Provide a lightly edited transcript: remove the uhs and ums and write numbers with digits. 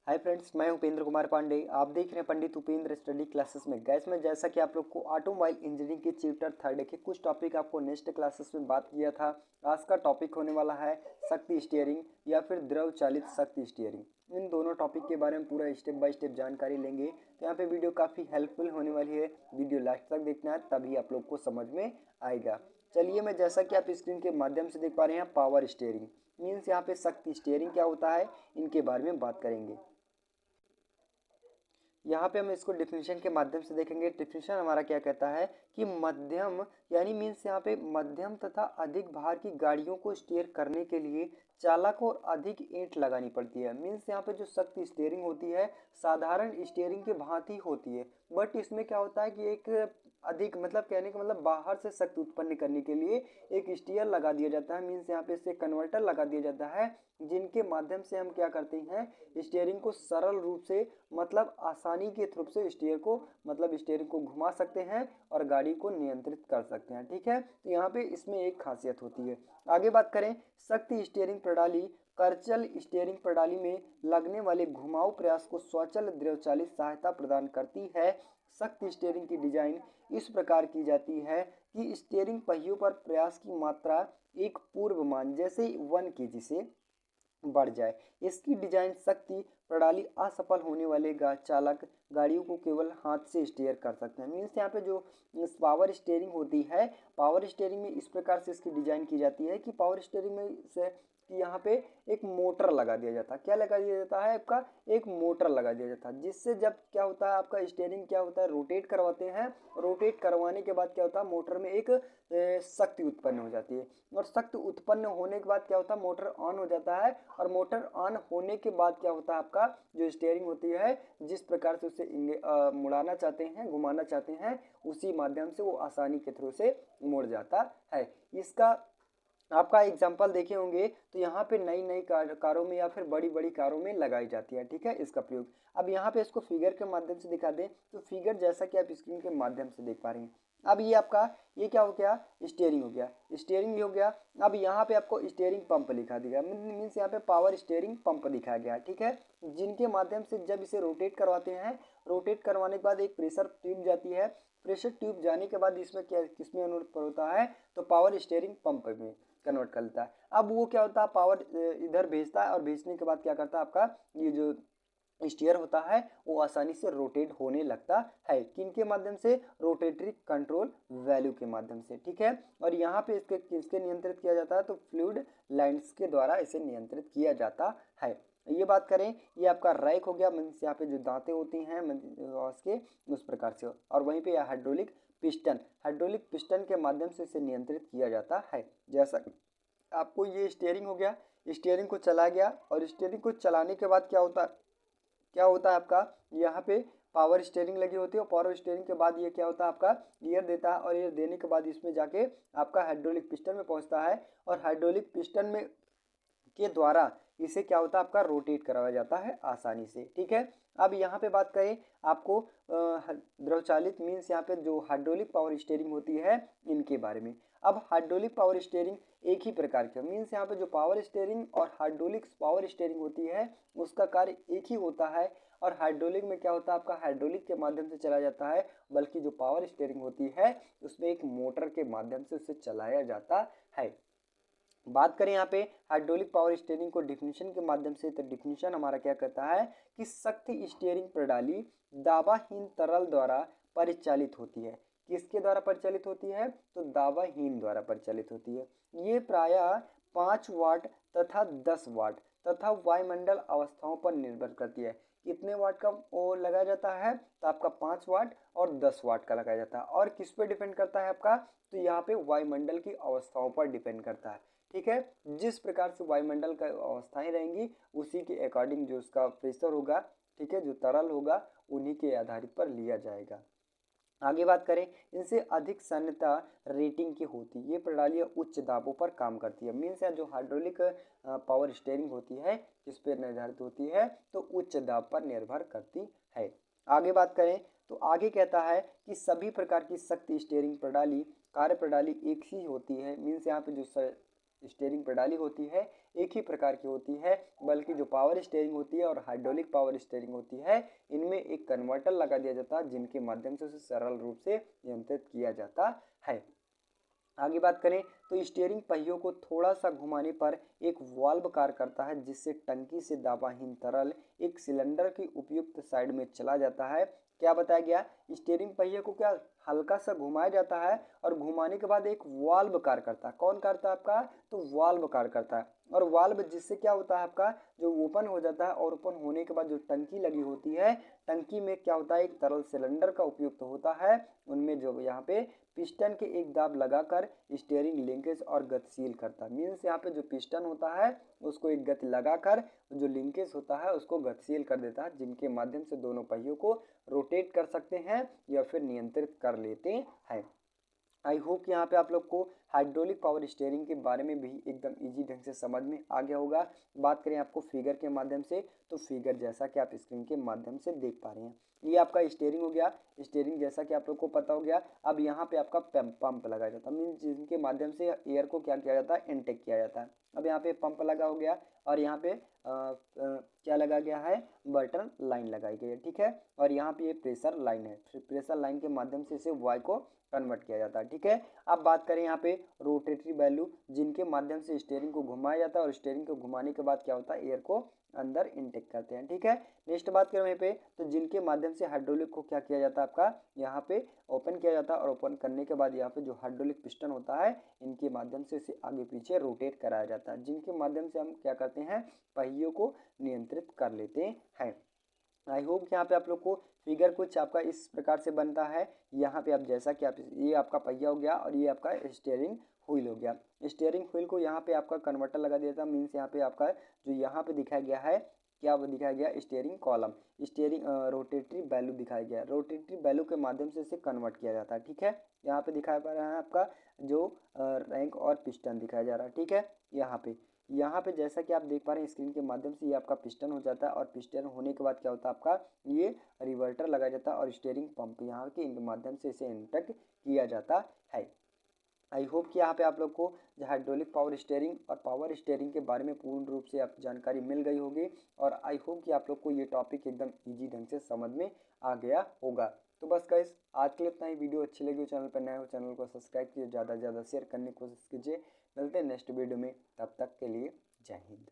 Hi friends, मैं उपेंद्र कुमार पांडे। आप देख रहे हैं पंडित उपेंद्र स्टडी क्लासेस में। गैस में जैसा कि आप लोग को ऑटोमोबाइल इंजीनियरिंग के चैप्टर 3 के कुछ टॉपिक आपको नेक्स्ट क्लासेस में बात किया था। आज का टॉपिक होने वाला है शक्ति स्टीयरिंग या फिर द्रव चालित शक्ति स्टीयरिंग। इन दोनों टॉपिक के बारे में पूरा स्टेप बाय स्टेप जानकारी लेंगे। तो यहाँ पे वीडियो काफ़ी हेल्पफुल होने वाली है। वीडियो लास्ट तक देखना है, तभी आप लोग को समझ में आएगा। चलिए, मैं जैसा कि आप स्क्रीन के माध्यम से देख पा रहे हैं, पावर स्टीयरिंग मीन्स यहाँ पे शक्ति स्टीयरिंग क्या होता है, इनके बारे में बात करेंगे। यहाँ पे हम इसको डिफिनीशन के माध्यम से देखेंगे। डिफिनीशन हमारा क्या कहता है कि मध्यम यानी मीन्स यहाँ पे मध्यम तथा अधिक भार की गाड़ियों को स्टीयर करने के लिए चालक और अधिक ईंट लगानी पड़ती है। मीन्स यहाँ पे जो शक्ति स्टीयरिंग होती है साधारण स्टीयरिंग के भांति होती है, बट इसमें क्या होता है कि एक अधिक मतलब कहने का मतलब बाहर से शक्ति उत्पन्न करने के लिए एक स्टीयर लगा दिया जाता है। मीन्स यहाँ पे इससे कन्वर्टर लगा दिया जाता है, जिनके माध्यम से हम क्या करते हैं, स्टीयरिंग को सरल रूप से मतलब आसानी के थ्रू से स्टीयरिंग को घुमा सकते हैं और गाड़ी को नियंत्रित कर सकते हैं। ठीक है, तो यहाँ पे इसमें एक खासियत होती है। आगे बात करें, शक्ति स्टीयरिंग प्रणाली करचल स्टीयरिंग प्रणाली में लगने वाले घुमाऊ प्रयास को स्वचालित द्रवचालित सहायता प्रदान करती है। शक्ति स्टीयरिंग की डिजाइन इस प्रकार की जाती है कि स्टीयरिंग पहियों पर प्रयास की मात्रा एक पूर्व मान जैसे 1 kg से बढ़ जाए। इसकी डिजाइन शक्ति प्रणाली असफल होने वाले चालक गाड़ियों को केवल हाथ से स्टीयर कर सकते हैं। मीन्स यहाँ पे जो पावर स्टीयरिंग होती है, पावर स्टीयरिंग में इस प्रकार से इसकी डिजाइन की जाती है कि पावर स्टीयरिंग में से कि यहाँ पे एक मोटर लगा दिया जाता है। क्या लगा दिया जाता है आपका, एक मोटर लगा दिया जाता है, जिससे जब क्या होता है आपका स्टीयरिंग क्या होता है, रोटेट करवाते हैं। रोटेट करवाने के बाद क्या होता है, मोटर में एक शक्ति उत्पन्न हो जाती है, और शक्ति उत्पन्न होने के बाद क्या होता है, मोटर ऑन हो जाता है। और मोटर ऑन होने के बाद क्या होता है, आपका जो स्टीयरिंग होती है जिस प्रकार से उसे मुड़ाना चाहते हैं, घुमाना चाहते हैं, उसी माध्यम से वो आसानी के थ्रू से मुड़ जाता है। इसका आपका एग्जाम्पल देखे होंगे तो यहाँ पे नई नई कारों में या फिर बड़ी बड़ी कारों में लगाई जाती है। ठीक है, इसका प्रयोग अब यहाँ पे इसको फिगर के माध्यम से दिखा दें तो फिगर जैसा कि आप स्क्रीन के माध्यम से देख पा रहे हैं। अब ये आपका ये क्या हो गया, स्टीयरिंग हो गया, स्टीयरिंग भी हो गया। अब यहाँ पे आपको स्टीयरिंग पंप लिखा दिया, मीन्स यहाँ पे पावर स्टीयरिंग पंप दिखाया गया। ठीक है, जिनके माध्यम से जब इसे रोटेट करवाते हैं, रोटेट करवाने के बाद एक प्रेशर ट्यूब जाती है। प्रेशर ट्यूब जाने के बाद इसमें क्या किसमें अनुरूप होता है, तो पावर स्टीयरिंग पंप में कन्वर्ट कर लेता है। अब वो क्या होता है, पावर इधर भेजता है और भेजने के बाद क्या करता है, आपका ये जो स्टीयर होता है वो आसानी से रोटेट होने लगता है। किनके माध्यम से, रोटेटरी कंट्रोल वैल्यू के माध्यम से। ठीक है, और यहाँ पे इसके किसके नियंत्रित किया जाता है, तो फ्लूइड लाइन्स के द्वारा इसे नियंत्रित किया जाता है। ये बात करें, ये आपका रैक हो गया, मीन्स यहाँ पे जो दांतें होती हैं उसके उस प्रकार से, और वहीं पे हाइड्रोलिक पिस्टन, हाइड्रोलिक पिस्टन के माध्यम से इसे नियंत्रित किया जाता है। जैसा आपको ये स्टीयरिंग हो गया, स्टीयरिंग को चला गया, और स्टीयरिंग को चलाने के बाद क्या होता है आपका, यहाँ पे पावर स्टीयरिंग लगी होती है, और पावर स्टीयरिंग के बाद ये क्या होता है आपका गियर देता है, और गियर देने के बाद इसमें जाके आपका हाइड्रोलिक पिस्टन में पहुंचता है, और हाइड्रोलिक पिस्टन में के द्वारा इसे क्या होता है आपका रोटेट कराया जाता है आसानी से। ठीक है, अब यहाँ पे बात करें आपको द्रवचालित मीन्स यहाँ पे जो हाइड्रोलिक पावर स्टीयरिंग होती है इनके बारे में। अब हाइड्रोलिक पावर स्टीयरिंग एक ही प्रकार के मीन्स यहाँ पे जो पावर स्टीयरिंग और हाइड्रोलिक पावर स्टीयरिंग होती है उसका कार्य एक ही होता है। और हाइड्रोलिक में क्या होता है आपका, हाइड्रोलिक के माध्यम से चलाया जाता है, बल्कि जो पावर स्टीयरिंग होती है उसमें एक मोटर के माध्यम से उसे चलाया जाता है। बात करें यहाँ पे हाइड्रोलिक पावर स्टीयरिंग को डिफिनीशन के माध्यम से, तो डिफिनीशन हमारा क्या कहता है कि शक्ति स्टीयरिंग प्रणाली दावाहीन तरल द्वारा परिचालित होती है। किसके द्वारा परिचालित होती है, तो दावाहीन द्वारा परिचालित होती है। ये प्रायः 5 वाट तथा 10 वाट तथा वायुमंडल अवस्थाओं पर निर्भर करती है। कितने वाट का वो लगाया जाता है, तो आपका 5 वाट और 10 वाट का लगाया जाता है। और किस पे डिपेंड करता है आपका, तो यहाँ पे वायुमंडल की अवस्थाओं पर डिपेंड करता है। ठीक है, जिस प्रकार से वायुमंडल का अवस्थाएं रहेंगी उसी के अकॉर्डिंग जो उसका प्रेशर होगा, ठीक है, जो तरल होगा उन्हीं के आधारित पर लिया जाएगा। आगे बात करें, इनसे अधिक सन्यता रेटिंग की होती है। ये प्रणालियाँ उच्च दाबों पर काम करती है। मीन्स जो हाइड्रोलिक पावर स्टीयरिंग होती है किस पे निर्धारित होती है, तो उच्च दाब पर निर्भर करती है। आगे बात करें तो आगे कहता है कि सभी प्रकार की शक्ति स्टीयरिंग प्रणाली कार्य प्रणाली एक ही होती है। मीन्स यहाँ पे जो स्टीयरिंग प्रणाली होती है एक ही प्रकार की होती है, बल्कि जो पावर स्टीयरिंग होती है और हाइड्रोलिक पावर स्टीयरिंग होती है इनमें एक कन्वर्टर लगा दिया जाता है जिनके माध्यम से उसे सरल रूप से नियंत्रित किया जाता है। आगे बात करें तो स्टीयरिंग पहियों को थोड़ा सा घुमाने पर एक वाल्व कार्य करता है जिससे टंकी से दबाहीन तरल एक सिलेंडर की उपयुक्त साइड में चला जाता है। क्या बताया गया, स्टीयरिंग पहिए को क्या हल्का सा घुमाया जाता है और घुमाने के बाद एक वाल्व कार्य करता है। कौन करता है आपका, तो वाल्व कार्य करता है। और वाल्व जिससे क्या होता है आपका जो ओपन हो जाता है और ओपन होने के बाद जो टंकी लगी होती है टंकी में क्या होता है एक तरल सिलेंडर का उपयुक्त होता है। उनमें जो यहाँ पे पिस्टन के एक दाब लगाकर स्टीयरिंग लिंकेज और गतिशील करता है। मीन्स यहाँ पे जो पिस्टन होता है उसको एक गति लगाकर जो लिंकेज होता है उसको गतिशील कर देता है जिनके माध्यम से दोनों पहियों को रोटेट कर सकते हैं या फिर नियंत्रित कर लेते हैं। आई होप कि यहाँ पे आप लोग को हाइड्रोलिक पावर स्टीयरिंग के बारे में भी एकदम इजी ढंग से समझ में आ गया होगा। बात करें आपको फिगर के माध्यम से तो फिगर जैसा कि आप स्क्रीन के माध्यम से देख पा रहे हैं ये आपका स्टीयरिंग हो गया। स्टीयरिंग जैसा कि आप लोग को पता हो गया। अब यहाँ पे आपका पंप लगाया जाता है मीन्स जिनके माध्यम से एयर को क्या किया जाता है इनटेक किया जाता है। अब यहाँ पे पंप लगा हो गया और यहाँ पे क्या लगा गया है बटन लाइन लगाई गई है, ठीक है। और यहाँ पे ये प्रेशर लाइन है, प्रेशर लाइन के माध्यम से इसे वाई को कन्वर्ट किया जाता है, ठीक है। अब बात करें यहाँ पे रोटेटरी वैल्यू जिनके माध्यम से स्टीयरिंग को घुमाया जाता है और स्टीयरिंग को घुमाने के बाद क्या होता है एयर को अंदर इनटेक करते हैं, ठीक है। नेक्स्ट बात करें यहाँ पे तो जिनके माध्यम से हाइड्रोलिक को क्या किया जाता है आपका यहाँ पे ओपन किया जाता है और ओपन करने के बाद यहाँ पे जो हाइड्रोलिक पिस्टन होता है इनके माध्यम से इसे आगे पीछे रोटेट कराया जाता है जिनके माध्यम से हम क्या करते हैं पहियों को नियंत्रित कर लेते हैं। आई होप यहाँ पे आप लोग को फिगर कुछ आपका इस प्रकार से बनता है। यहाँ पे आप जैसा कि आप ये आपका पहिया हो गया और ये आपका स्टीयरिंग व्हील हो गया। स्टीयरिंग व्हील को यहाँ पे आपका कन्वर्टर लगा दिया था मीन्स यहाँ पे आपका जो यहाँ पे दिखाया गया है क्या वो दिखाया गया steering column steering rotatory value दिखाया गया। रोटेटरी वैल्यू के माध्यम से इसे कन्वर्ट किया जाता है, ठीक है। यहाँ पे दिखाया पा रहा है आपका जो रैंक और पिस्टन दिखाया जा रहा है, ठीक है। यहाँ पे जैसा कि आप देख पा रहे हैं स्क्रीन के माध्यम से ये आपका पिस्टन हो जाता है और पिस्टन होने के बाद क्या होता है आपका ये रिवर्टर लगाया जाता है और स्टीयरिंग पंप यहाँ के इनके माध्यम से इसे इंटेक्ट किया जाता है। आई होप कि यहाँ पे आप लोग को हाइड्रोलिक पावर स्टीयरिंग और पावर स्टीयरिंग के बारे में पूर्ण रूप से आप जानकारी मिल गई होगी और आई होप कि आप लोग को ये टॉपिक एकदम इजी ढंग से समझ में आ गया होगा। तो बस गाइस आज के लिए इतना ही। वीडियो अच्छी लगी हो चैनल पर नए हो चैनल को सब्सक्राइब कीजिए, ज़्यादा से ज़्यादा शेयर करने की कोशिश कीजिए। मिलते हैं नेक्स्ट वीडियो में, तब तक के लिए जय हिंद।